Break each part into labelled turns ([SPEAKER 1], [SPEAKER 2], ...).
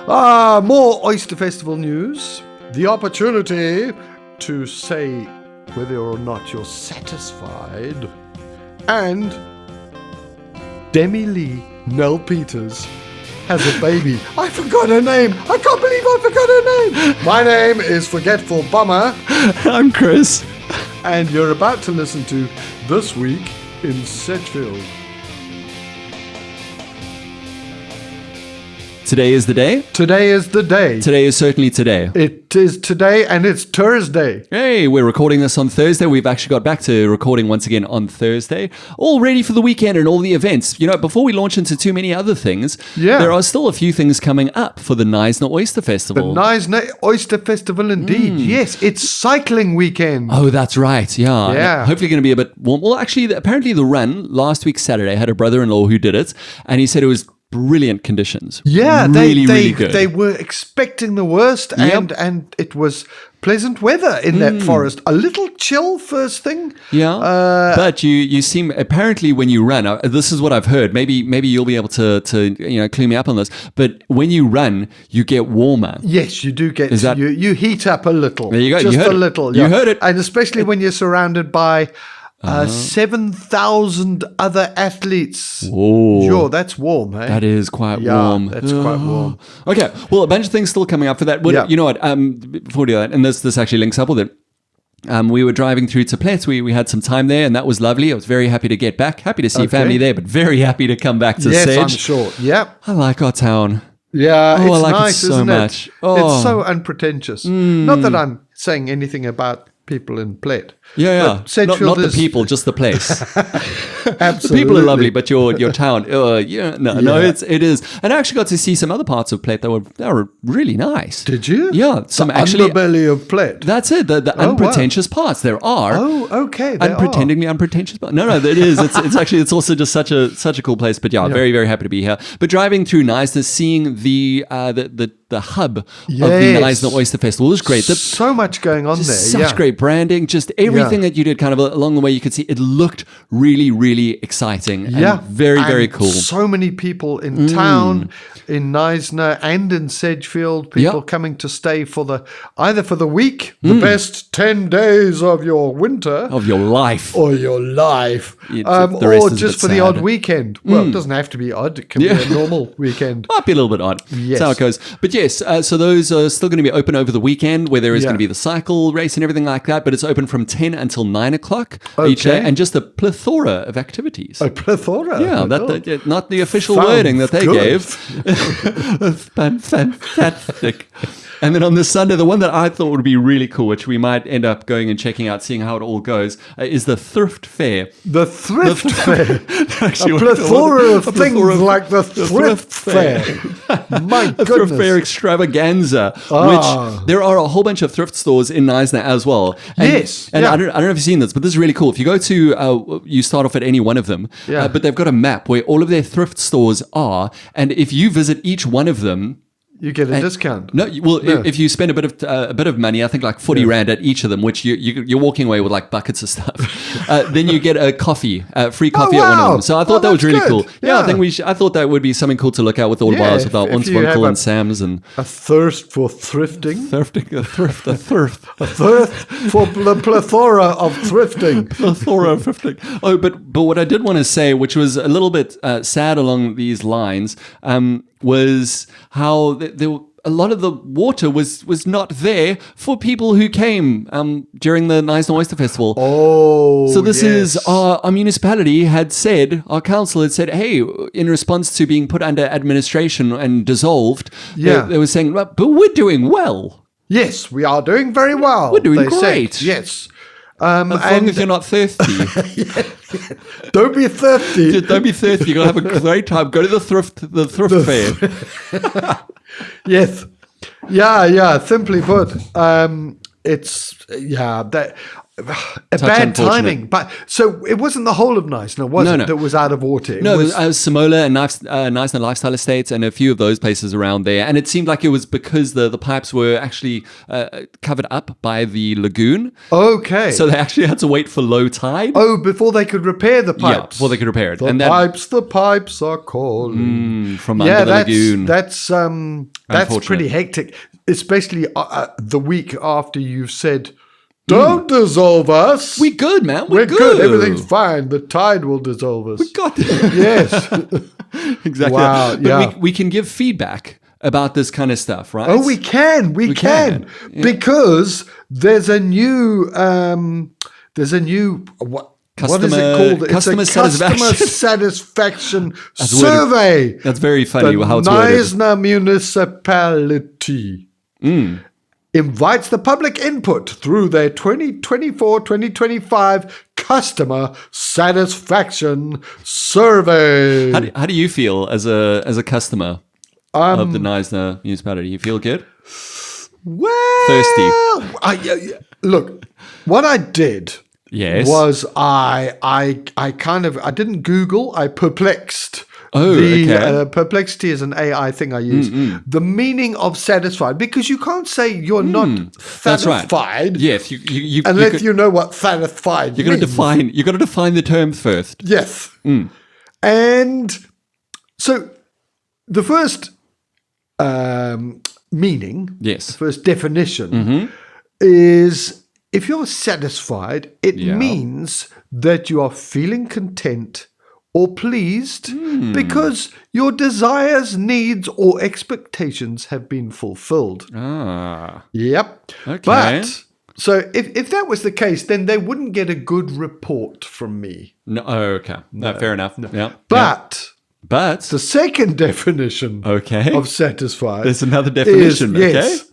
[SPEAKER 1] More Oyster Festival news. The opportunity to say whether or not you're satisfied. And Demi Lee Nell Peters has a baby. I forgot her name. I can't believe I forgot her name. My name is Forgetful Bummer.
[SPEAKER 2] I'm Chris.
[SPEAKER 1] And you're about to listen to This Week in Sedgefield.
[SPEAKER 2] Today is the day?
[SPEAKER 1] Today is the day.
[SPEAKER 2] Today is certainly today.
[SPEAKER 1] It is today and it's Thursday.
[SPEAKER 2] Hey, we're recording this on Thursday. We've actually got back to recording once again on Thursday. All ready for the weekend and all the events. You know, before we launch into too many other things, there are still a few things coming up for the Knysna Oyster Festival.
[SPEAKER 1] The Knysna Oyster Festival indeed. Yes, it's cycling weekend.
[SPEAKER 2] Oh, that's right. Yeah.
[SPEAKER 1] Yeah.
[SPEAKER 2] Hopefully going to be a bit warm. Well, actually, apparently the run last week, Saturday, I had a brother-in-law who did it, and he said it was brilliant conditions.
[SPEAKER 1] Yeah,
[SPEAKER 2] really good.
[SPEAKER 1] They were expecting the worst, and it was pleasant weather in that forest. A little chill first thing.
[SPEAKER 2] Yeah, but you seem, apparently when you run, this is what I've heard. Maybe you'll be able to clue me up on this. But when you run, you get warmer.
[SPEAKER 1] Yes, you do get. You heat up a little.
[SPEAKER 2] There you go.
[SPEAKER 1] Just a little.
[SPEAKER 2] You heard it,
[SPEAKER 1] and especially when you're surrounded by 7,000 other athletes.
[SPEAKER 2] Whoa.
[SPEAKER 1] Sure, that's warm, hey?
[SPEAKER 2] That is quite warm.
[SPEAKER 1] That's quite warm.
[SPEAKER 2] Okay, well, a bunch of things still coming up for that. You know what, before we do that, and this actually links up with it, we were driving through to Plet. We had some time there, and that was lovely. I was very happy to get back. Happy to see family there, but very happy to come back to Sedge.
[SPEAKER 1] Yes, I'm sure. Yep.
[SPEAKER 2] I like our town.
[SPEAKER 1] Yeah, it's
[SPEAKER 2] I like
[SPEAKER 1] nice,
[SPEAKER 2] it so
[SPEAKER 1] isn't
[SPEAKER 2] much.
[SPEAKER 1] it?
[SPEAKER 2] Oh.
[SPEAKER 1] It's so unpretentious. Not that I'm saying anything about people in Plet.
[SPEAKER 2] Yeah. Not the people, just the place.
[SPEAKER 1] Absolutely.
[SPEAKER 2] The people are lovely, but your town, it is. And I actually got to see some other parts of Plet that were really nice.
[SPEAKER 1] Did you?
[SPEAKER 2] Yeah, some
[SPEAKER 1] actually underbelly of Plet.
[SPEAKER 2] That's it. The unpretentious parts. There are.
[SPEAKER 1] Oh, okay.
[SPEAKER 2] Unpretendingly unpretentious parts. No, it is. It's also just such a cool place. But very, very happy to be here. But driving through Knysna, seeing the hub of the Knysna Oyster Festival was great.
[SPEAKER 1] So much going on there.
[SPEAKER 2] Such great branding. Just everything that you did kind of along the way, you could see it looked really, really exciting. And very, very cool.
[SPEAKER 1] So many people in town, in Knysna and in Sedgefield, people coming to stay either for the week, the best 10 days of your winter.
[SPEAKER 2] Of your life.
[SPEAKER 1] Or your life. Or just for the odd weekend. Well, it doesn't have to be odd. It can be a normal weekend.
[SPEAKER 2] Might be a little bit odd.
[SPEAKER 1] Yes.
[SPEAKER 2] That's how it goes. But yes, so those are still going to be open over the weekend, where there is going to be the cycle race and everything like that, but it's open from 10 until 9 o'clock each day, and just a plethora of activities.
[SPEAKER 1] A plethora?
[SPEAKER 2] Yeah, not the official wording that they gave. Fantastic. And then on this Sunday, the one that I thought would be really cool, which we might end up going and checking out, seeing how it all goes, is the Thrift Fair.
[SPEAKER 1] The Thrift Fair? Actually, a plethora of things like the Thrift Fair. My goodness.
[SPEAKER 2] Thrift Fair extravaganza, which there are a whole bunch of thrift stores in Knysna as well. And, I don't know if you've seen this, but this is really cool. If you go to, you start off at any one of them, but they've got a map where all of their thrift stores are, and if you visit each one of them,
[SPEAKER 1] you get a discount.
[SPEAKER 2] If you spend a bit of money, I think like 40 Rand at each of them, which you're walking away with like buckets of stuff. Then you get a free coffee at one of them. So I thought that was really cool. Yeah, I thought that would be something cool to look at with all of ours, with our Onswinkel and Sam's and
[SPEAKER 1] a thirst for thrifting.
[SPEAKER 2] A thirst
[SPEAKER 1] for the plethora of thrifting.
[SPEAKER 2] Plethora of thrifting. Oh, but what I did want to say, which was a little bit sad along these lines, was how a lot of the water was not there for people who came during the Knysna Oyster Festival.
[SPEAKER 1] Oh,
[SPEAKER 2] so this is our municipality had said, our council had said, hey, in response to being put under administration and dissolved, they were saying, but we're doing well.
[SPEAKER 1] Yes, we are doing very well.
[SPEAKER 2] We're doing great.
[SPEAKER 1] Said. Yes.
[SPEAKER 2] As long as you're not thirsty.
[SPEAKER 1] Don't be thirsty.
[SPEAKER 2] Don't be thirsty. You're going to have a great time. Go to the thrift fair.
[SPEAKER 1] Yes. Yeah. Simply put, a bad timing. But so it wasn't the whole of Knysna, was it? That was out of water.
[SPEAKER 2] No, it was Samola and Knysna Lifestyle Estates and a few of those places around there. And it seemed like it was because the pipes were actually covered up by the lagoon.
[SPEAKER 1] Okay.
[SPEAKER 2] So they actually had to wait for low tide.
[SPEAKER 1] Oh, before they could repair the pipes.
[SPEAKER 2] Yeah, before they could repair it.
[SPEAKER 1] The pipes are calling.
[SPEAKER 2] From under the lagoon.
[SPEAKER 1] That's pretty hectic, especially the week after you've said, don't dissolve us.
[SPEAKER 2] We're good, man.
[SPEAKER 1] We're good. Everything's fine. The tide will dissolve us.
[SPEAKER 2] We got this.
[SPEAKER 1] Yes.
[SPEAKER 2] Exactly.
[SPEAKER 1] Wow.
[SPEAKER 2] But we can give feedback about this kind of stuff, right?
[SPEAKER 1] Oh, we can. We can. Yeah. Because there's a new what is it called? It's a customer satisfaction survey.
[SPEAKER 2] That's very funny how it's worded.
[SPEAKER 1] Knysna municipality invites the public input through their 2024-2025 customer satisfaction survey.
[SPEAKER 2] How do you feel as a customer of the Knysna municipality? You feel good?
[SPEAKER 1] Well,
[SPEAKER 2] thirsty.
[SPEAKER 1] Look, what I did was I didn't Google, I perplexed. Perplexity is an AI thing I use. The meaning of satisfied, because you can't say you're not satisfied.
[SPEAKER 2] Right. Yes,
[SPEAKER 1] unless you know what satisfied means.
[SPEAKER 2] You got to define the term first.
[SPEAKER 1] Yes. And so the first meaning, first definition is, if you're satisfied, it means that you are feeling content or pleased because your desires, needs, or expectations have been fulfilled. Yep.
[SPEAKER 2] Okay.
[SPEAKER 1] But so if that was the case, then they wouldn't get a good report from me.
[SPEAKER 2] No. Okay. No, fair enough. No. Yeah.
[SPEAKER 1] But
[SPEAKER 2] the
[SPEAKER 1] second definition of satisfied.
[SPEAKER 2] There's another definition.
[SPEAKER 1] Is,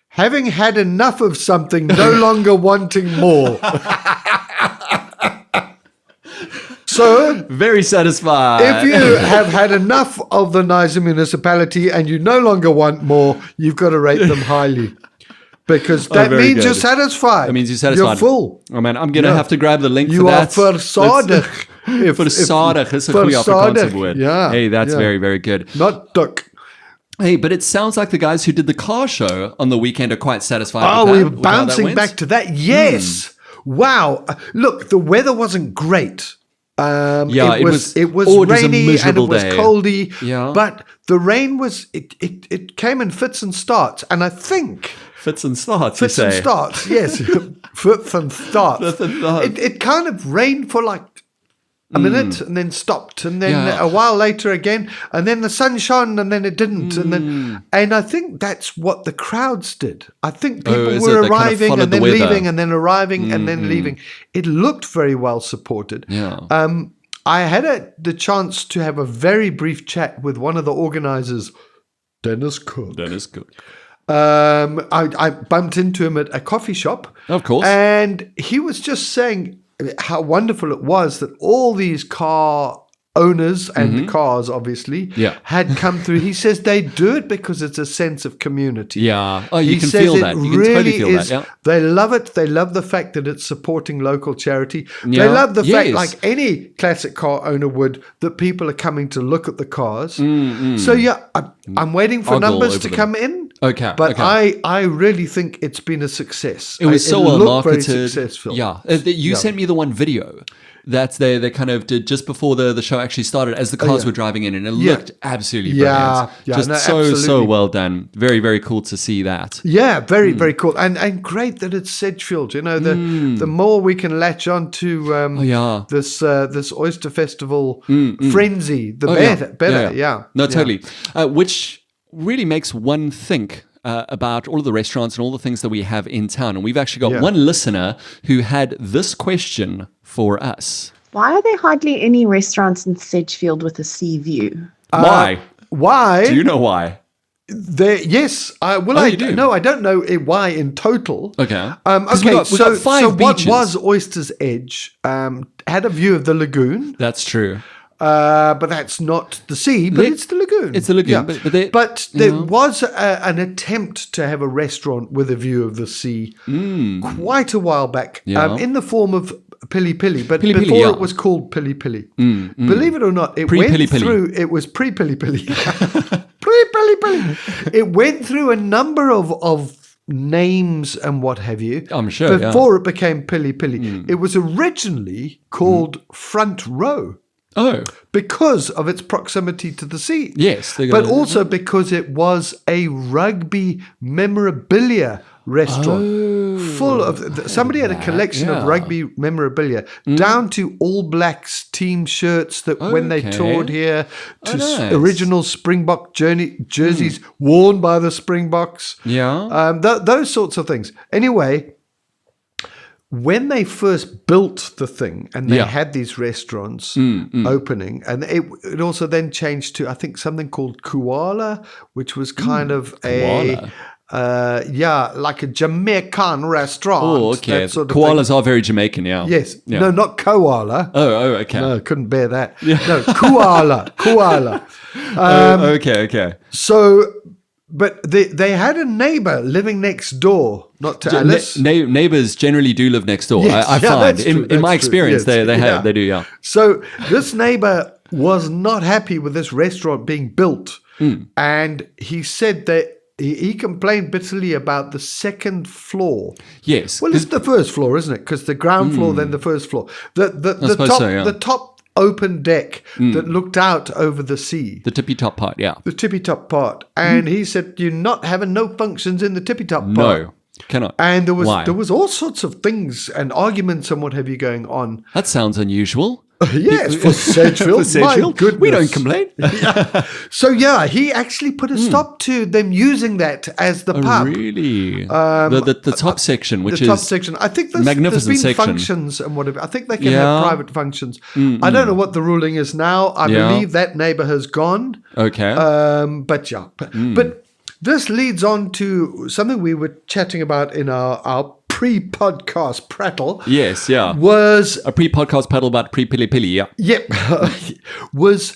[SPEAKER 1] having had enough of something, no longer wanting more. So,
[SPEAKER 2] very satisfied.
[SPEAKER 1] If you have had enough of the Knysna municipality and you no longer want more, you've got to rate them highly. Because that means you're satisfied.
[SPEAKER 2] That means you're satisfied.
[SPEAKER 1] You're full.
[SPEAKER 2] Oh man, I'm going to have to grab the link for that.
[SPEAKER 1] You are versadig.
[SPEAKER 2] Versadig is 'n goeie Afrikaanse woord.
[SPEAKER 1] Yeah.
[SPEAKER 2] Hey, that's very, very good.
[SPEAKER 1] Not duck.
[SPEAKER 2] Hey, but it sounds like the guys who did the car show on the weekend are quite satisfied with that.
[SPEAKER 1] Oh, we're bouncing back to that. Yes. Wow. Look, the weather wasn't great. It was rainy and it was coldy. Yeah. But the rain it came in fits and starts, and I think
[SPEAKER 2] fits and starts.
[SPEAKER 1] Fits and starts. Yes, fits and starts. It kind of rained for like a minute and then stopped, and then a while later again, and then the sun shone and then it didn't, and I think that's what the crowds did. I think people were arriving and then leaving and then arriving and then leaving. It looked very well supported.
[SPEAKER 2] Yeah.
[SPEAKER 1] I had the chance to have a very brief chat with one of the organizers, Dennis Cook. I bumped into him at a coffee shop.
[SPEAKER 2] Of course.
[SPEAKER 1] And he was just saying how wonderful it was that all these car owners and cars, obviously, had come through. He says they do it because it's a sense of community.
[SPEAKER 2] Yeah. Oh, you can feel that. You can totally feel that. Yeah.
[SPEAKER 1] They love it. They love the fact that it's supporting local charity. Yeah. They love the fact, like any classic car owner would, that people are coming to look at the cars. So, I'm waiting for numbers to come in.
[SPEAKER 2] Okay.
[SPEAKER 1] But I really think it's been a success.
[SPEAKER 2] It was so well marketed.
[SPEAKER 1] Very successful.
[SPEAKER 2] Yeah. You sent me the one video that they kind of did just before the show actually started, as the cars were driving in, and it looked absolutely brilliant. So well done. Very, very cool to see that.
[SPEAKER 1] Yeah, very, very cool. And great that it's Sedgefield. You know, the more we can latch on to this Oyster Festival frenzy, the better. Yeah.
[SPEAKER 2] No, totally. Which really makes one think about all of the restaurants and all the things that we have in town. And we've actually got one listener who had this question for us.
[SPEAKER 3] Why are there hardly any restaurants in Sedgefield with a sea view?
[SPEAKER 2] Why?
[SPEAKER 1] Why?
[SPEAKER 2] Do you know why?
[SPEAKER 1] Yes. I do. No, I don't know why in total.
[SPEAKER 2] Okay.
[SPEAKER 1] So
[SPEAKER 2] 5 beaches.
[SPEAKER 1] What was Oyster's Edge had a view of the lagoon.
[SPEAKER 2] That's true.
[SPEAKER 1] but that's not the sea, but it's the lagoon.
[SPEAKER 2] It's the lagoon,
[SPEAKER 1] but there was an attempt to have a restaurant with a view of the sea quite a while back, in the form of Pili Pili, but
[SPEAKER 2] Pili Pili,
[SPEAKER 1] before it was called Pili Pili. Believe it or not, it went through. It was pre-Pili Pili. Pre-Pili Pili. It went through a number of names and what have you.
[SPEAKER 2] I'm sure.
[SPEAKER 1] Before it became Pili Pili, it was originally called Front Row.
[SPEAKER 2] Oh,
[SPEAKER 1] because of its proximity to the sea.
[SPEAKER 2] Yes,
[SPEAKER 1] but also because it was a rugby memorabilia restaurant full of. Somebody had a collection of rugby memorabilia, down to All Blacks team shirts that when they toured here, to original Springbok jerseys worn by the Springboks.
[SPEAKER 2] Yeah,
[SPEAKER 1] those sorts of things. Anyway. When they first built the thing and they had these restaurants opening, and it also then changed to, I think, something called Koala, which was kind of like a Jamaican restaurant.
[SPEAKER 2] Oh, okay. Koalas are very Jamaican,
[SPEAKER 1] Yes. Yeah. No, not koala.
[SPEAKER 2] Oh, okay.
[SPEAKER 1] No, couldn't bear that. Yeah. No, koala.
[SPEAKER 2] Okay.
[SPEAKER 1] So... But they had a neighbor living next door, not to Alice.
[SPEAKER 2] Neighbors generally do live next door.
[SPEAKER 1] Yes,
[SPEAKER 2] I find in my experience they do.
[SPEAKER 1] So this neighbor was not happy with this restaurant being built, and he said that he complained bitterly about the second floor.
[SPEAKER 2] Yes,
[SPEAKER 1] well, it's the first floor, isn't it? Because the ground floor, then the first floor. The top open deck that looked out over the sea.
[SPEAKER 2] The tippy top part,
[SPEAKER 1] The tippy top part. And he said, you're not having no functions in the tippy top part.
[SPEAKER 2] No, cannot.
[SPEAKER 1] And there was all sorts of things and arguments and what have you going on.
[SPEAKER 2] That sounds unusual.
[SPEAKER 1] Yes, for Sedgefield. My goodness.
[SPEAKER 2] We don't complain.
[SPEAKER 1] So, he actually put a stop to them using that as the pub.
[SPEAKER 2] Really? The top section, which is
[SPEAKER 1] the top section. I think there's been functions and whatever. I think they can have private functions. I don't know what the ruling is now. I believe that neighbor has gone.
[SPEAKER 2] Okay.
[SPEAKER 1] But this leads on to something we were chatting about in our pre-podcast prattle.
[SPEAKER 2] Yes, yeah.
[SPEAKER 1] Was
[SPEAKER 2] a pre-podcast prattle about pre-Pili Pili, yeah.
[SPEAKER 1] Yep. Was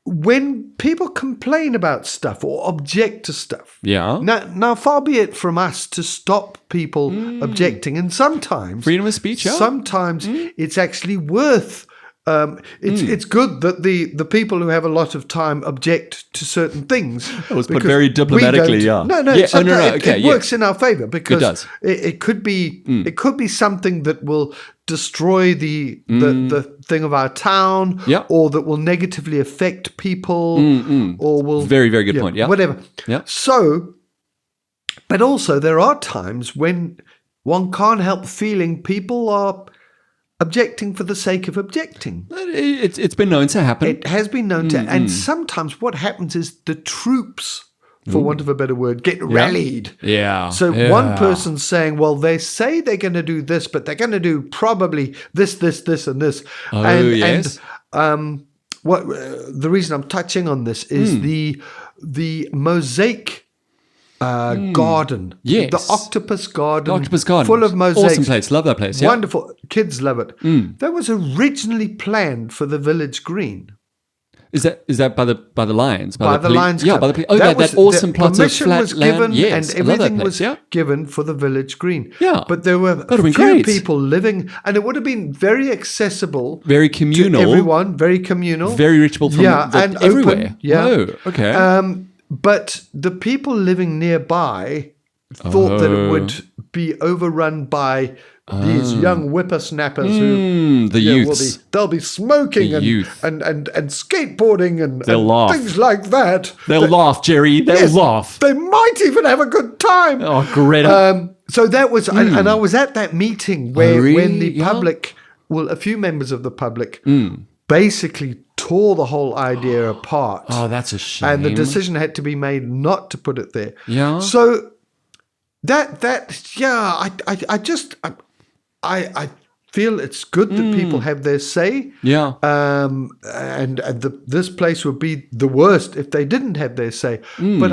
[SPEAKER 1] when people complain about stuff or object to stuff.
[SPEAKER 2] Yeah.
[SPEAKER 1] Now far be it from us to stop people objecting. And sometimes...
[SPEAKER 2] freedom of speech, yeah.
[SPEAKER 1] Sometimes it's actually worth... It's good that the people who have a lot of time object to certain things.
[SPEAKER 2] It was put very diplomatically,
[SPEAKER 1] It works in our favor because it could be something that will destroy the thing of our town, or that will negatively affect people, or will
[SPEAKER 2] very, very good point,
[SPEAKER 1] whatever.
[SPEAKER 2] Yeah.
[SPEAKER 1] So, but also there are times when one can't help feeling people are objecting for the sake of objecting.
[SPEAKER 2] It's been known to happen.
[SPEAKER 1] It has been known to, and sometimes what happens is the troops, for want of a better word, get rallied.
[SPEAKER 2] Yeah.
[SPEAKER 1] So one person's saying, well, they say they're going to do this, but they're going to do probably this, and this.
[SPEAKER 2] Yes.
[SPEAKER 1] And what the reason I'm touching on this is the mosaic garden.
[SPEAKER 2] Yes.
[SPEAKER 1] The octopus garden.
[SPEAKER 2] The octopus garden.
[SPEAKER 1] Full of mosaics.
[SPEAKER 2] Awesome place. Love that place. Yeah.
[SPEAKER 1] Wonderful. Kids love it. That was originally planned for the village green.
[SPEAKER 2] Is that by the Lions?
[SPEAKER 1] By the Lions Club.
[SPEAKER 2] Yeah, by the that awesome plot of flat
[SPEAKER 1] was given
[SPEAKER 2] land. Yes,
[SPEAKER 1] and everything was given for the village green.
[SPEAKER 2] Yeah.
[SPEAKER 1] But there were a few people living, and it would have been very accessible.
[SPEAKER 2] Very communal.
[SPEAKER 1] To everyone, very communal.
[SPEAKER 2] Very rich people from
[SPEAKER 1] and
[SPEAKER 2] everywhere.
[SPEAKER 1] Open, yeah.
[SPEAKER 2] Oh, okay.
[SPEAKER 1] But the people living nearby thought that it would be overrun by these young whippersnappers who
[SPEAKER 2] the youths.
[SPEAKER 1] They'll be smoking and skateboarding and things like that.
[SPEAKER 2] They'll laugh, Jerry. They'll laugh.
[SPEAKER 1] They might even have a good time.
[SPEAKER 2] Oh, Greta.
[SPEAKER 1] So that was, and I was at that meeting where when the public, a few members of the public basically tore the whole idea apart.
[SPEAKER 2] Oh, that's a shame.
[SPEAKER 1] And the decision had to be made not to put it there.
[SPEAKER 2] Yeah.
[SPEAKER 1] So I feel it's good that people have their say.
[SPEAKER 2] Yeah.
[SPEAKER 1] And this place would be the worst if they didn't have their say. But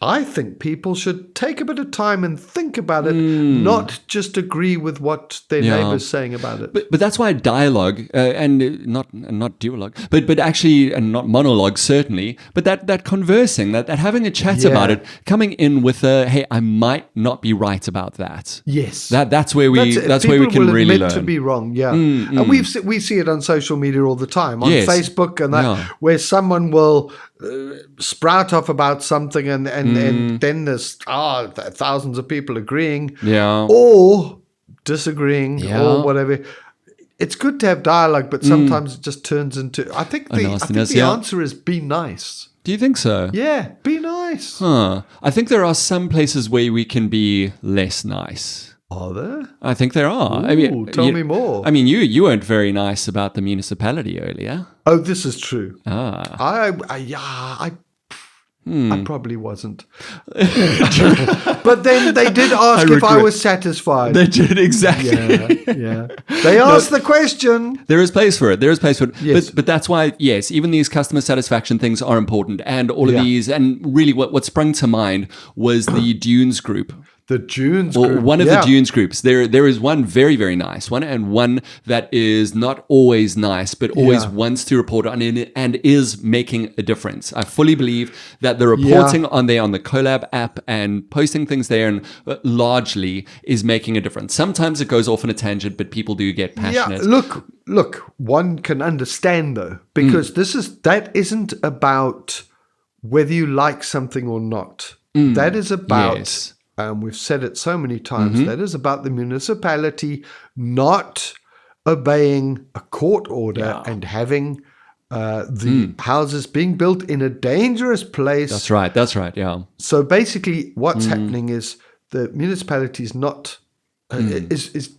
[SPEAKER 1] I think people should take a bit of time and think about it, not just agree with what their neighbor's saying about it.
[SPEAKER 2] But that's why dialogue and not duologue, but actually, and not monologue certainly, but that conversing, that having a chat about it, coming in with a, hey, I might not be right about that.
[SPEAKER 1] Yes,
[SPEAKER 2] that's where we can
[SPEAKER 1] will
[SPEAKER 2] really
[SPEAKER 1] admit
[SPEAKER 2] learn
[SPEAKER 1] to be wrong. Yeah, and we see it on social media all the time, on Facebook and that, where someone will sprout off about something and then there's thousands of people agreeing or disagreeing or whatever. It's good to have dialogue, but sometimes it just turns into, I think the answer is be nice.
[SPEAKER 2] Do you think so?
[SPEAKER 1] Yeah, be nice.
[SPEAKER 2] I think there are some places where we can be less nice.
[SPEAKER 1] Are there?
[SPEAKER 2] I think there are.
[SPEAKER 1] Ooh, tell me more.
[SPEAKER 2] I mean, you weren't very nice about the municipality earlier.
[SPEAKER 1] Oh, this is true.
[SPEAKER 2] Ah.
[SPEAKER 1] I probably wasn't. But then they did ask if I was satisfied.
[SPEAKER 2] They did, exactly.
[SPEAKER 1] Yeah. They asked the question.
[SPEAKER 2] There is place for it.
[SPEAKER 1] Yes.
[SPEAKER 2] But that's why, yes, even these customer satisfaction things are important. And all of these, and really what sprung to mind was the Dunes group.
[SPEAKER 1] The Dunes group.
[SPEAKER 2] One of the Dunes groups. There is one very, very nice one, and one that is not always nice, but always wants to report on it and is making a difference. I fully believe that the reporting on the Collab app and posting things there and largely is making a difference. Sometimes it goes off on a tangent, but people do get passionate.
[SPEAKER 1] Yeah, look, one can understand though, because that isn't about whether you like something or not. That is about... Yes. We've said it so many times, that is about the municipality not obeying a court order and having the houses being built in a dangerous place.
[SPEAKER 2] That's right, yeah.
[SPEAKER 1] So basically what's happening is the municipality is not, is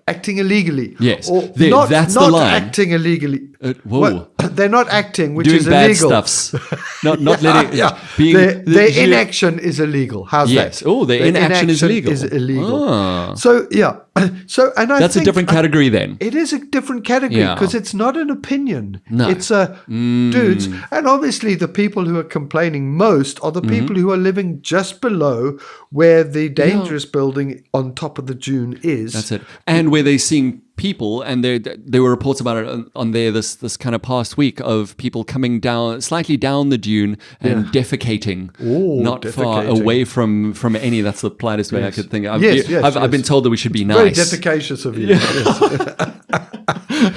[SPEAKER 1] acting illegally.
[SPEAKER 2] Yes,
[SPEAKER 1] or
[SPEAKER 2] that's the line.
[SPEAKER 1] Acting illegally.
[SPEAKER 2] Whoa.
[SPEAKER 1] They're not acting, which
[SPEAKER 2] doing
[SPEAKER 1] is
[SPEAKER 2] bad
[SPEAKER 1] illegal.
[SPEAKER 2] Stuffs. Not letting.
[SPEAKER 1] Their inaction is illegal. How's that?
[SPEAKER 2] Oh, their inaction is illegal.
[SPEAKER 1] So and
[SPEAKER 2] that's a different category then.
[SPEAKER 1] It is a different category because it's not an opinion.
[SPEAKER 2] No.
[SPEAKER 1] It's a dudes, and obviously the people who are complaining most are the people who are living just below where the dangerous building on top of the dune is.
[SPEAKER 2] That's it, and where they're seeing people, and there were reports about it on there this kind of past week of people coming down slightly down the dune and defecating, far away from any. That's the politest way I could think. I've been told that we should be nice.
[SPEAKER 1] Very defecacious of you. Yes.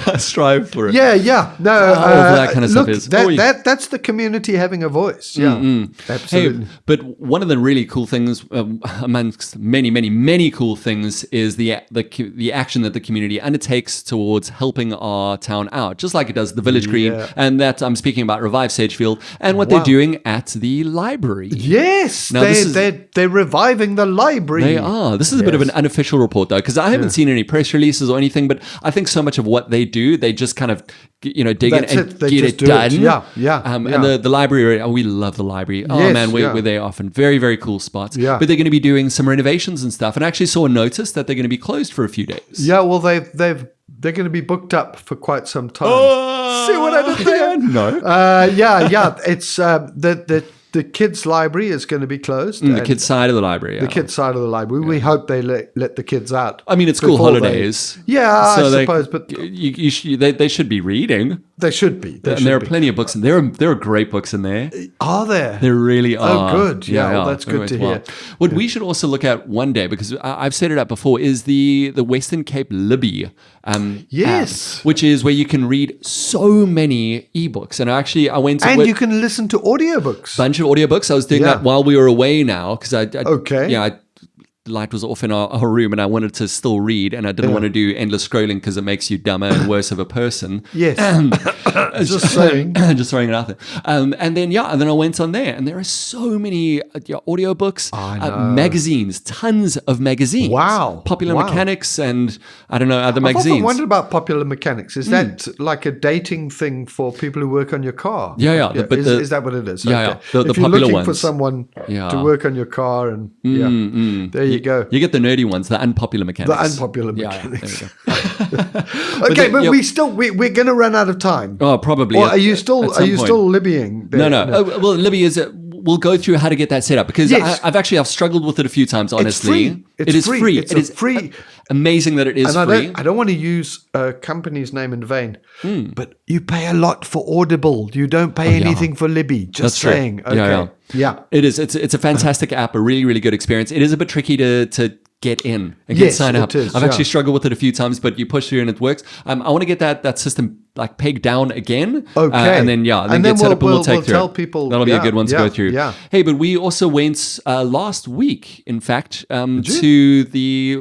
[SPEAKER 2] I strive for it.
[SPEAKER 1] Yeah. No,
[SPEAKER 2] all that kind of stuff is.
[SPEAKER 1] That's the community having a voice. Yeah, absolutely.
[SPEAKER 2] Hey, but one of the really cool things, amongst many cool things, is the action that the community undertakes towards helping our town out, just like it does the Village Green, and that I'm speaking about Revive Sedgefield and what they're doing at the library.
[SPEAKER 1] Yes, now they're reviving the library.
[SPEAKER 2] They are. This is a bit of an unofficial report though, because I haven't seen any press releases or anything, but I think so much of what they do, they just kind of dig in and get it done. And the library, we love the library. Oh man, we're there often. Very, very cool spots.
[SPEAKER 1] Yeah.
[SPEAKER 2] But they're going to be doing some renovations and stuff. And I actually saw a notice that they're going to be closed for a few days.
[SPEAKER 1] Yeah, well, they're going to be booked up for quite some time. See what I did there?
[SPEAKER 2] No.
[SPEAKER 1] It's the kids' library is going to be closed.
[SPEAKER 2] The kids' side of the library.
[SPEAKER 1] The kids' side of the library. We hope they let the kids out.
[SPEAKER 2] I mean, it's school holidays.
[SPEAKER 1] I suppose, but
[SPEAKER 2] they should be reading.
[SPEAKER 1] They should be.
[SPEAKER 2] There are plenty of books, and there are great books in there.
[SPEAKER 1] Are there?
[SPEAKER 2] There really are.
[SPEAKER 1] Oh, good. Yeah, well, that's good to hear.
[SPEAKER 2] What we should also look at one day, because I've set it up before, is the Western Cape Libby app, which is where you can read so many ebooks. And I went to...
[SPEAKER 1] And you can listen to audiobooks.
[SPEAKER 2] Bunch of audiobooks. I was doing that while we were away now, because light was off in our room and I wanted to still read, and I didn't want to do endless scrolling because it makes you dumber and worse of a person.
[SPEAKER 1] Yes. Just saying.
[SPEAKER 2] Just throwing it out there. And then I went on there, and there are so many audiobooks, magazines, tons of magazines.
[SPEAKER 1] Wow.
[SPEAKER 2] Popular Mechanics and I don't know, other magazines.
[SPEAKER 1] I've often wondered about Popular Mechanics. Is that like a dating thing for people who work on your car?
[SPEAKER 2] Yeah.
[SPEAKER 1] Is that what it is?
[SPEAKER 2] Yeah.
[SPEAKER 1] The
[SPEAKER 2] if
[SPEAKER 1] you're
[SPEAKER 2] popular
[SPEAKER 1] looking
[SPEAKER 2] ones.
[SPEAKER 1] for someone to work on your car, and there you go.
[SPEAKER 2] You get the nerdy ones, the unpopular mechanics.
[SPEAKER 1] The unpopular mechanics.
[SPEAKER 2] Okay,
[SPEAKER 1] but we're going to run out of time.
[SPEAKER 2] Oh, probably.
[SPEAKER 1] Or are you still Libbying?
[SPEAKER 2] No. Well, Libby is we'll go through how to get that set up because
[SPEAKER 1] Yes.
[SPEAKER 2] I've struggled with it a few times. Honestly,
[SPEAKER 1] It's free. It's
[SPEAKER 2] It is
[SPEAKER 1] free.
[SPEAKER 2] Amazing that it is
[SPEAKER 1] And
[SPEAKER 2] free.
[SPEAKER 1] I don't want to use a company's name in vain, but you pay a lot for Audible. You don't pay anything for Libby. Just
[SPEAKER 2] That's true.
[SPEAKER 1] saying. Okay. Yeah.
[SPEAKER 2] It is. It's a fantastic app. A really, really good experience. It is a bit tricky to get in and get signed up.
[SPEAKER 1] it is,
[SPEAKER 2] I've actually struggled with it a few times, but you push through and it works. I want to get that system like pegged down again.
[SPEAKER 1] Okay.
[SPEAKER 2] And then get set up and we'll take through
[SPEAKER 1] tell
[SPEAKER 2] it.
[SPEAKER 1] people.
[SPEAKER 2] That'll be a good one to go through.
[SPEAKER 1] Yeah.
[SPEAKER 2] Hey, but we also went last week, in fact, to we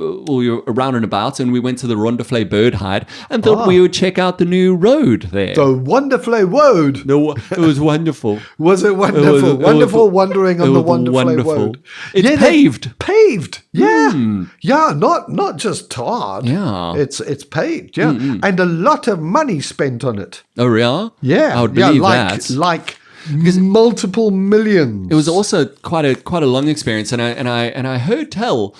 [SPEAKER 2] were around and about, and we went to the Rondaflay Bird Hide and thought we would check out the new road there.
[SPEAKER 1] The Wonderfly Road.
[SPEAKER 2] No, it was wonderful.
[SPEAKER 1] Was it wonderful?
[SPEAKER 2] It was
[SPEAKER 1] Wonderful wandering on the Wonderfly
[SPEAKER 2] wonderful.
[SPEAKER 1] Road.
[SPEAKER 2] It's
[SPEAKER 1] Yeah,
[SPEAKER 2] paved.
[SPEAKER 1] Paved. Yeah. Yeah, not just tarred.
[SPEAKER 2] Yeah.
[SPEAKER 1] It's paved, yeah. And a lot of money spent on it.
[SPEAKER 2] Oh, really?
[SPEAKER 1] Yeah.
[SPEAKER 2] I would believe
[SPEAKER 1] like,
[SPEAKER 2] that.
[SPEAKER 1] Like multiple millions.
[SPEAKER 2] It was also quite a long experience, and I heard tell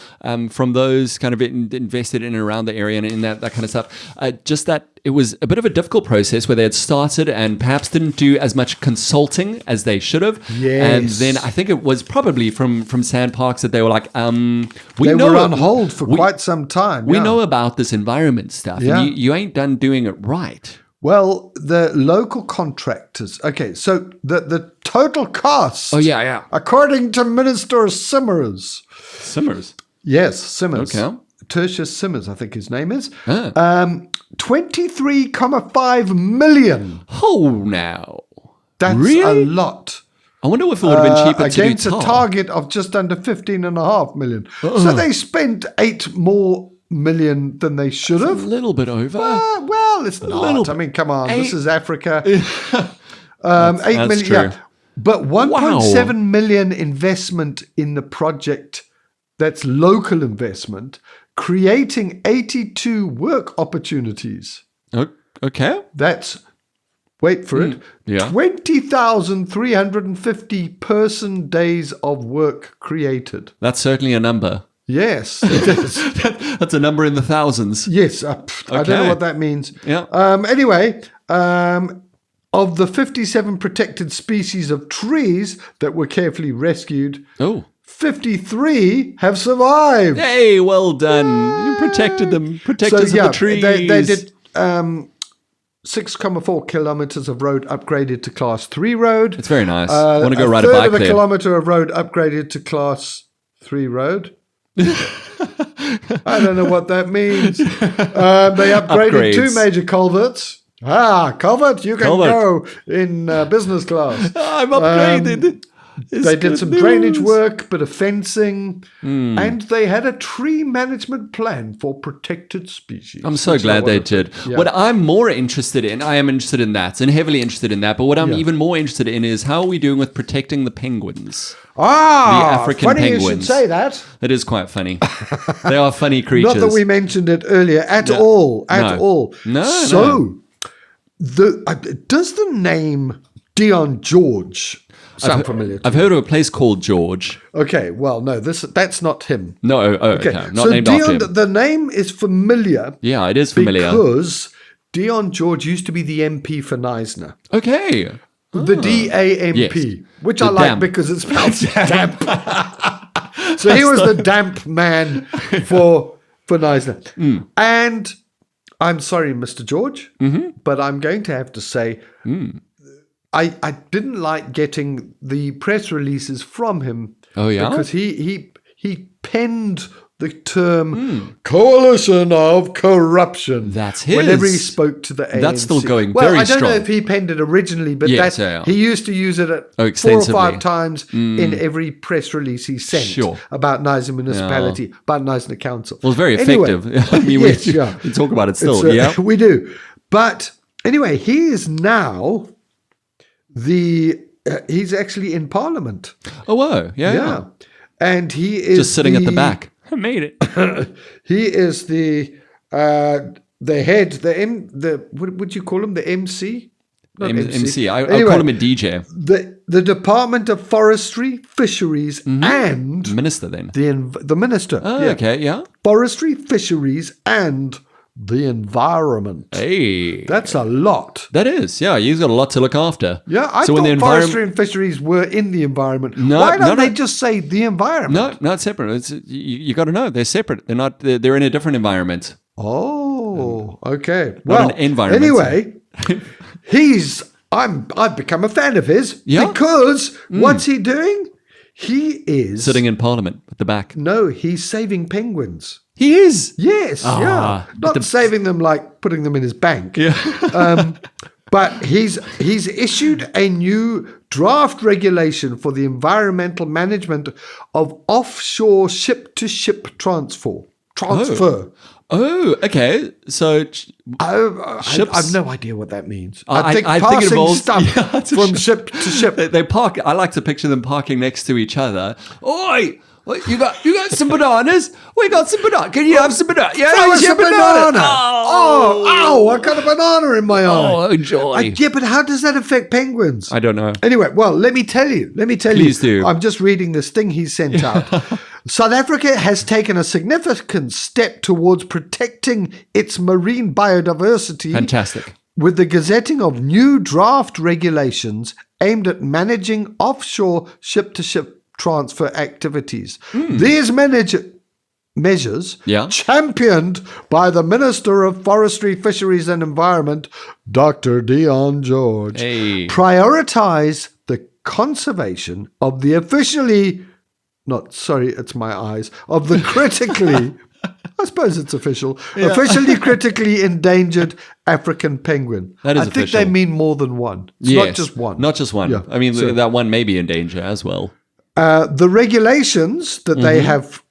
[SPEAKER 2] from those kind of invested in and around the area and in that kind of stuff, just that it was a bit of a difficult process where they had started and perhaps didn't do as much consulting as they should have.
[SPEAKER 1] Yes.
[SPEAKER 2] And then I think it was probably from Sandparks that they were like, we
[SPEAKER 1] they
[SPEAKER 2] know
[SPEAKER 1] were on hold for quite some time.
[SPEAKER 2] We know about this environment stuff,
[SPEAKER 1] Yeah.
[SPEAKER 2] and you ain't done doing it right.
[SPEAKER 1] Well, the local contractors. Okay, so the total cost.
[SPEAKER 2] Oh yeah.
[SPEAKER 1] According to Minister Simmers.
[SPEAKER 2] Simmers.
[SPEAKER 1] Yes, Simmers.
[SPEAKER 2] Okay.
[SPEAKER 1] Tertius Simmers, I think his name is. 23.5 million.
[SPEAKER 2] Oh, now.
[SPEAKER 1] That's
[SPEAKER 2] Really?
[SPEAKER 1] a lot.
[SPEAKER 2] I wonder if it would have been cheaper to do
[SPEAKER 1] Against a
[SPEAKER 2] tar.
[SPEAKER 1] target of just under 15.5 million. So they spent 8 more million than they should
[SPEAKER 2] A
[SPEAKER 1] have.
[SPEAKER 2] little bit over.
[SPEAKER 1] Well, it's
[SPEAKER 2] little
[SPEAKER 1] not. I mean, come on. This
[SPEAKER 2] Eight-
[SPEAKER 1] is Africa. 8
[SPEAKER 2] That's
[SPEAKER 1] million.
[SPEAKER 2] true.
[SPEAKER 1] Yeah. But 1.7 million investment in the project, that's local investment, creating 82 work opportunities.
[SPEAKER 2] Okay.
[SPEAKER 1] That's, wait for it,
[SPEAKER 2] yeah.
[SPEAKER 1] 20,350 person days of work created.
[SPEAKER 2] That's certainly a number.
[SPEAKER 1] Yes, it is.
[SPEAKER 2] That's a number in the thousands.
[SPEAKER 1] Yes, I don't know
[SPEAKER 2] Okay.
[SPEAKER 1] what that means.
[SPEAKER 2] Yeah.
[SPEAKER 1] Anyway, of the 57 protected species of trees that were carefully rescued,
[SPEAKER 2] Oh.
[SPEAKER 1] 53 have survived.
[SPEAKER 2] Hey, well done. You protected them. Protectors of the trees.
[SPEAKER 1] They did 6.4 kilometers of road upgraded to class 3 road.
[SPEAKER 2] It's very nice. I want to go ride a
[SPEAKER 1] third
[SPEAKER 2] bike
[SPEAKER 1] of a
[SPEAKER 2] there.
[SPEAKER 1] kilometer of road upgraded to class 3 road. I don't know what that means. They upgraded
[SPEAKER 2] Upgrades.
[SPEAKER 1] 2 major culverts. Culvert, you can
[SPEAKER 2] Culvert.
[SPEAKER 1] go in business class.
[SPEAKER 2] I'm upgraded.
[SPEAKER 1] They did some drainage work, bit of fencing,
[SPEAKER 2] Hmm.
[SPEAKER 1] and they had a tree management plan for protected species.
[SPEAKER 2] I'm so
[SPEAKER 1] which I
[SPEAKER 2] glad they
[SPEAKER 1] wanted to-
[SPEAKER 2] did.
[SPEAKER 1] Yeah.
[SPEAKER 2] What I'm more interested in, I am interested in that and heavily interested in that. But what I'm
[SPEAKER 1] Yeah.
[SPEAKER 2] even more interested in is how are we doing with protecting the penguins? The African
[SPEAKER 1] funny you should
[SPEAKER 2] penguins.
[SPEAKER 1] say that.
[SPEAKER 2] It is quite funny. They are funny creatures.
[SPEAKER 1] Not that we mentioned it earlier at all. At
[SPEAKER 2] No.
[SPEAKER 1] all.
[SPEAKER 2] No,
[SPEAKER 1] So, does the name Dion George sound familiar?
[SPEAKER 2] I've heard of a place called George.
[SPEAKER 1] Okay, well, no, that's not him.
[SPEAKER 2] No, okay. Not
[SPEAKER 1] so
[SPEAKER 2] named
[SPEAKER 1] Dion,
[SPEAKER 2] after him.
[SPEAKER 1] the name is familiar.
[SPEAKER 2] Yeah, it is familiar.
[SPEAKER 1] Because Dion George used to be the MP for Knysna.
[SPEAKER 2] Okay.
[SPEAKER 1] The DAMP,
[SPEAKER 2] Yes.
[SPEAKER 1] which
[SPEAKER 2] The
[SPEAKER 1] I like
[SPEAKER 2] damp.
[SPEAKER 1] because it spells damp. So he was the damp man for Knysna. And I'm sorry, Mr. George, but I'm going to have to say I didn't like getting the press releases from him.
[SPEAKER 2] Oh, yeah?
[SPEAKER 1] Because he penned the term coalition of corruption.
[SPEAKER 2] That's his.
[SPEAKER 1] Whenever he spoke to the ANC.
[SPEAKER 2] That's still going
[SPEAKER 1] well,
[SPEAKER 2] very
[SPEAKER 1] I don't know
[SPEAKER 2] strong.
[SPEAKER 1] if he penned it originally, but
[SPEAKER 2] Yes,
[SPEAKER 1] he used to use it at 4 or
[SPEAKER 2] extensively.
[SPEAKER 1] 5 times in every press release he sent
[SPEAKER 2] Sure.
[SPEAKER 1] about Knysna municipality, about Knysna council.
[SPEAKER 2] Well, it's very
[SPEAKER 1] Anyway,
[SPEAKER 2] effective. I mean,
[SPEAKER 1] yes,
[SPEAKER 2] we talk about it still.
[SPEAKER 1] It's,
[SPEAKER 2] Yeah.
[SPEAKER 1] we do. But anyway, he is now he's actually in Parliament.
[SPEAKER 2] Oh, whoa. Yeah.
[SPEAKER 1] Yeah. And he is
[SPEAKER 2] Just sitting at the back. I made it.
[SPEAKER 1] He is the head, what would you call him? The MC? Not
[SPEAKER 2] MC. I
[SPEAKER 1] Anyway,
[SPEAKER 2] call him a DJ.
[SPEAKER 1] The Department of Forestry, Fisheries, and
[SPEAKER 2] Minister then.
[SPEAKER 1] the minister.
[SPEAKER 2] Oh,
[SPEAKER 1] yeah.
[SPEAKER 2] okay. Yeah.
[SPEAKER 1] Forestry, Fisheries, and the environment.
[SPEAKER 2] Hey.
[SPEAKER 1] That's a lot.
[SPEAKER 2] That is, yeah. He's got a lot to look after.
[SPEAKER 1] Yeah, I
[SPEAKER 2] so
[SPEAKER 1] thought
[SPEAKER 2] when the
[SPEAKER 1] forestry and fisheries were in the environment.
[SPEAKER 2] No,
[SPEAKER 1] Why don't
[SPEAKER 2] no,
[SPEAKER 1] they
[SPEAKER 2] no.
[SPEAKER 1] just say the environment?
[SPEAKER 2] No, not separate. You got to know they're separate. They're not. They're in a different environment.
[SPEAKER 1] Oh, okay.
[SPEAKER 2] Not
[SPEAKER 1] Well,
[SPEAKER 2] an environment.
[SPEAKER 1] anyway, I've become a fan of his
[SPEAKER 2] Yeah?
[SPEAKER 1] because what's he doing? He is
[SPEAKER 2] Sitting in Parliament at the back.
[SPEAKER 1] No, he's saving penguins.
[SPEAKER 2] He is.
[SPEAKER 1] Yes, yeah. Not saving them like putting them in his bank.
[SPEAKER 2] Yeah.
[SPEAKER 1] But he's issued a new draft regulation for the environmental management of offshore ship-to-ship transfer.
[SPEAKER 2] Oh, okay. So
[SPEAKER 1] I
[SPEAKER 2] ships.
[SPEAKER 1] have no idea what that means.
[SPEAKER 2] I
[SPEAKER 1] think
[SPEAKER 2] think it
[SPEAKER 1] passing
[SPEAKER 2] involves-
[SPEAKER 1] stuff
[SPEAKER 2] Yeah, to
[SPEAKER 1] from ship to ship.
[SPEAKER 2] they park. I like to picture them parking next to each other. Oi, you got some bananas? We got some bananas. Can you have some bananas? Yeah,
[SPEAKER 1] Throw
[SPEAKER 2] here's
[SPEAKER 1] us
[SPEAKER 2] your
[SPEAKER 1] a banana.
[SPEAKER 2] Oh,
[SPEAKER 1] Ow, I got a banana in my eye.
[SPEAKER 2] oh, enjoy.
[SPEAKER 1] Yeah, but how does that affect penguins?
[SPEAKER 2] I don't know.
[SPEAKER 1] Anyway, well, let me tell you.
[SPEAKER 2] Please do.
[SPEAKER 1] I'm just reading this thing he sent out. South Africa has taken a significant step towards protecting its marine biodiversity.
[SPEAKER 2] Fantastic.
[SPEAKER 1] With the gazetting of new draft regulations aimed at managing offshore ship-to-ship transfer activities. These measures,
[SPEAKER 2] Yeah.
[SPEAKER 1] championed by the Minister of Forestry, Fisheries and Environment, Dr. Dion George,
[SPEAKER 2] Hey.
[SPEAKER 1] prioritize the conservation of the of the critically, I suppose it's official, officially critically endangered African penguin.
[SPEAKER 2] That is
[SPEAKER 1] I think
[SPEAKER 2] official.
[SPEAKER 1] they mean more than one. It's
[SPEAKER 2] Yes.
[SPEAKER 1] not just one.
[SPEAKER 2] Not just one.
[SPEAKER 1] Yeah.
[SPEAKER 2] I mean,
[SPEAKER 1] So-
[SPEAKER 2] that one may be in danger as well.
[SPEAKER 1] The regulations that they have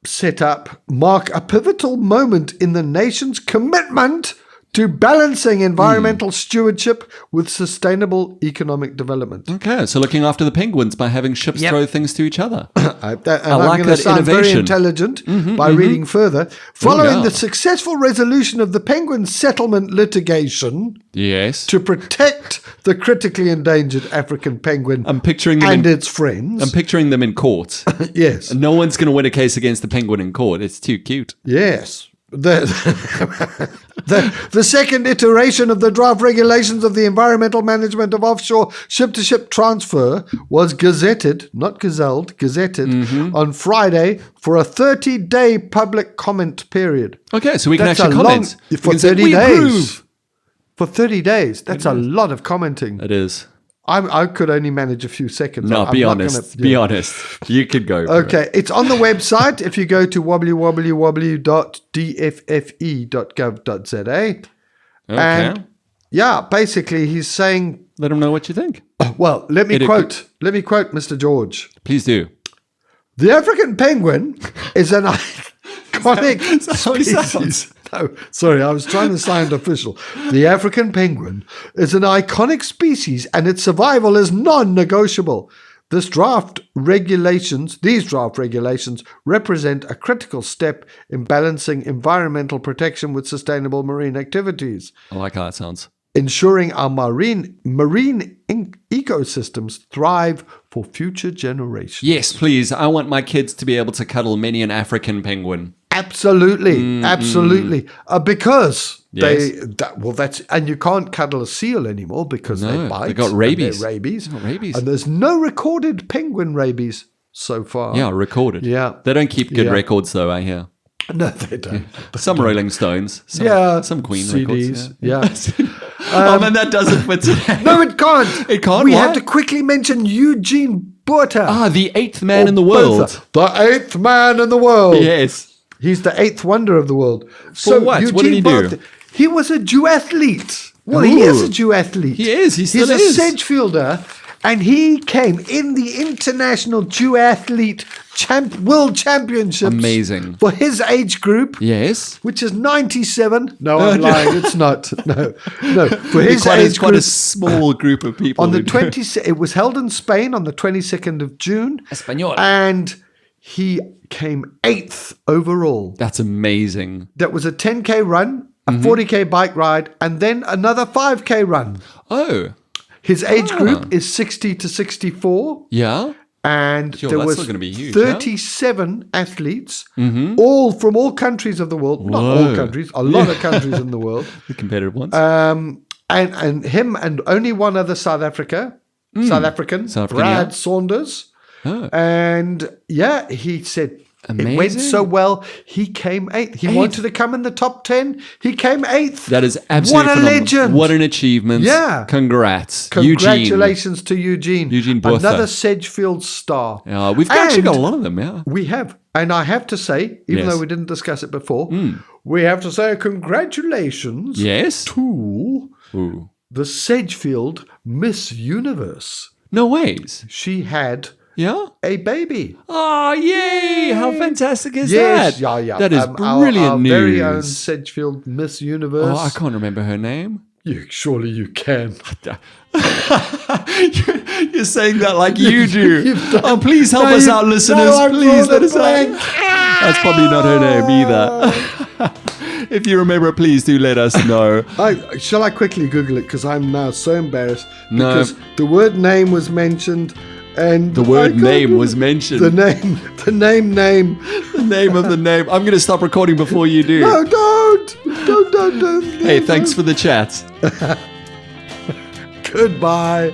[SPEAKER 1] set up mark a pivotal moment in the nation's commitment to balancing environmental stewardship with sustainable economic development.
[SPEAKER 2] Okay, so looking after the penguins by having ships throw things to each other.
[SPEAKER 1] I'm
[SPEAKER 2] like
[SPEAKER 1] going to
[SPEAKER 2] that
[SPEAKER 1] sound very
[SPEAKER 2] innovation.
[SPEAKER 1] intelligent by reading further. Following
[SPEAKER 2] yeah.
[SPEAKER 1] the successful resolution of the penguin settlement litigation
[SPEAKER 2] Yes.
[SPEAKER 1] to protect the critically endangered African penguin
[SPEAKER 2] I'm picturing them
[SPEAKER 1] and
[SPEAKER 2] in,
[SPEAKER 1] its friends.
[SPEAKER 2] I'm picturing them in court.
[SPEAKER 1] Yes.
[SPEAKER 2] No one's going to win a case against the penguin in court. It's too cute.
[SPEAKER 1] Yes. The second iteration of the draft regulations of the environmental management of offshore ship-to-ship transfer was gazetted, not gazelled, gazetted on Friday for a 30-day public comment period.
[SPEAKER 2] Okay, so we can
[SPEAKER 1] That's
[SPEAKER 2] actually
[SPEAKER 1] a
[SPEAKER 2] comment.
[SPEAKER 1] long,
[SPEAKER 2] We
[SPEAKER 1] for
[SPEAKER 2] can say,
[SPEAKER 1] 30
[SPEAKER 2] "We
[SPEAKER 1] days.
[SPEAKER 2] approve."
[SPEAKER 1] For 30 days. That's a lot of commenting.
[SPEAKER 2] It is.
[SPEAKER 1] I could only manage a few seconds.
[SPEAKER 2] No,
[SPEAKER 1] I'm
[SPEAKER 2] be
[SPEAKER 1] not
[SPEAKER 2] honest.
[SPEAKER 1] gonna-
[SPEAKER 2] Be
[SPEAKER 1] yeah.
[SPEAKER 2] honest. You could go. for it.
[SPEAKER 1] Okay, it's on the website. If you go to www.dffe.gov.za,
[SPEAKER 2] Okay.
[SPEAKER 1] and yeah, basically he's saying,
[SPEAKER 2] Let them know what you think.
[SPEAKER 1] well, let me
[SPEAKER 2] It-
[SPEAKER 1] quote Mr. George.
[SPEAKER 2] Please do.
[SPEAKER 1] The African penguin is an iconic
[SPEAKER 2] That's how he sounds.
[SPEAKER 1] species. No, sorry, I was trying to sound official. The African penguin is an iconic species and its survival is non-negotiable. These draft regulations represent a critical step in balancing environmental protection with sustainable marine activities,
[SPEAKER 2] I like how that sounds.
[SPEAKER 1] ensuring our marine ecosystems thrive for future generations.
[SPEAKER 2] Yes, please. I want my kids to be able to cuddle many an African penguin.
[SPEAKER 1] Absolutely, absolutely. Because
[SPEAKER 2] Yes.
[SPEAKER 1] that's and you can't cuddle a seal anymore because
[SPEAKER 2] No,
[SPEAKER 1] they
[SPEAKER 2] they
[SPEAKER 1] bite.
[SPEAKER 2] got
[SPEAKER 1] and
[SPEAKER 2] rabies.
[SPEAKER 1] they're rabies.
[SPEAKER 2] They got rabies.
[SPEAKER 1] And there's no recorded penguin rabies so far.
[SPEAKER 2] Yeah, recorded.
[SPEAKER 1] Yeah.
[SPEAKER 2] They don't keep good
[SPEAKER 1] Yeah.
[SPEAKER 2] records, though, I hear.
[SPEAKER 1] No, they don't.
[SPEAKER 2] Some Rolling Stones. Some,
[SPEAKER 1] Yeah,
[SPEAKER 2] Some Queen
[SPEAKER 1] CDs.
[SPEAKER 2] records.
[SPEAKER 1] Yeah.
[SPEAKER 2] Oh, man, that doesn't fit today.
[SPEAKER 1] No, it can't.
[SPEAKER 2] It can't?
[SPEAKER 1] We
[SPEAKER 2] Why?
[SPEAKER 1] have to quickly mention Eugene Botha.
[SPEAKER 2] Ah, the eighth man in the world.
[SPEAKER 1] The eighth man in the world.
[SPEAKER 2] Yes.
[SPEAKER 1] He's the eighth wonder of the world. So
[SPEAKER 2] what? What did he do?
[SPEAKER 1] Botha, he was a duathlete. Well, he
[SPEAKER 2] Ooh.
[SPEAKER 1] is a duathlete.
[SPEAKER 2] He is. He still
[SPEAKER 1] He's
[SPEAKER 2] is.
[SPEAKER 1] a Sedgefielder, and he came in the International Duathlete World Championships.
[SPEAKER 2] Amazing.
[SPEAKER 1] For his age group,
[SPEAKER 2] Yes.
[SPEAKER 1] which is 97. No, I'm lying. It's not. No. For his age
[SPEAKER 2] Quite a
[SPEAKER 1] group.
[SPEAKER 2] small group of people.
[SPEAKER 1] On the
[SPEAKER 2] who do-
[SPEAKER 1] 20, it was held in Spain on the 22nd of June.
[SPEAKER 2] Espanol.
[SPEAKER 1] And he came 8th overall.
[SPEAKER 2] That's amazing.
[SPEAKER 1] That was a 10K run, a
[SPEAKER 2] Mm-hmm.
[SPEAKER 1] 40K bike ride, and then another 5K run.
[SPEAKER 2] Oh,
[SPEAKER 1] His age group is 60 to 64,
[SPEAKER 2] yeah.
[SPEAKER 1] And
[SPEAKER 2] Sure,
[SPEAKER 1] there
[SPEAKER 2] that's
[SPEAKER 1] was
[SPEAKER 2] still gonna be huge,
[SPEAKER 1] 37 athletes, all from all countries of the world. Not all countries, a lot of countries in the world.
[SPEAKER 2] The competitive ones.
[SPEAKER 1] And him and only one other South African, Brad Saunders.
[SPEAKER 2] Oh.
[SPEAKER 1] And yeah, he said
[SPEAKER 2] Amazing.
[SPEAKER 1] it went so well. He came 8th. He wanted to come in the top 10. He came 8th.
[SPEAKER 2] That is absolutely
[SPEAKER 1] What a
[SPEAKER 2] phenomenal.
[SPEAKER 1] legend.
[SPEAKER 2] What an achievement.
[SPEAKER 1] Yeah.
[SPEAKER 2] Congrats.
[SPEAKER 1] Congratulations to Eugene.
[SPEAKER 2] Eugene Botha.
[SPEAKER 1] Another Sedgefield star.
[SPEAKER 2] Yeah, we've actually got a lot of them, yeah.
[SPEAKER 1] We have. And I have to say, even though we didn't discuss it before, we have to say congratulations to the Sedgefield Miss Universe.
[SPEAKER 2] No ways.
[SPEAKER 1] She had
[SPEAKER 2] a
[SPEAKER 1] baby.
[SPEAKER 2] Oh, yay. How fantastic is
[SPEAKER 1] Yes,
[SPEAKER 2] that?
[SPEAKER 1] yeah.
[SPEAKER 2] That is brilliant
[SPEAKER 1] our
[SPEAKER 2] news.
[SPEAKER 1] very own Sedgefield Miss Universe.
[SPEAKER 2] Oh, I can't remember her name.
[SPEAKER 1] Surely you can.
[SPEAKER 2] You're saying that like you do. Oh, please help us out, listeners. Please let us out. That's probably not her name either. If you remember, please do let us know.
[SPEAKER 1] Shall I quickly Google it? Because I'm now so embarrassed.
[SPEAKER 2] No.
[SPEAKER 1] Because the word name was mentioned. And
[SPEAKER 2] the word name was mentioned.
[SPEAKER 1] The name.
[SPEAKER 2] The name of the name. I'm going to stop recording before you do.
[SPEAKER 1] No, don't.
[SPEAKER 2] Hey, thanks for the chat.
[SPEAKER 1] Goodbye.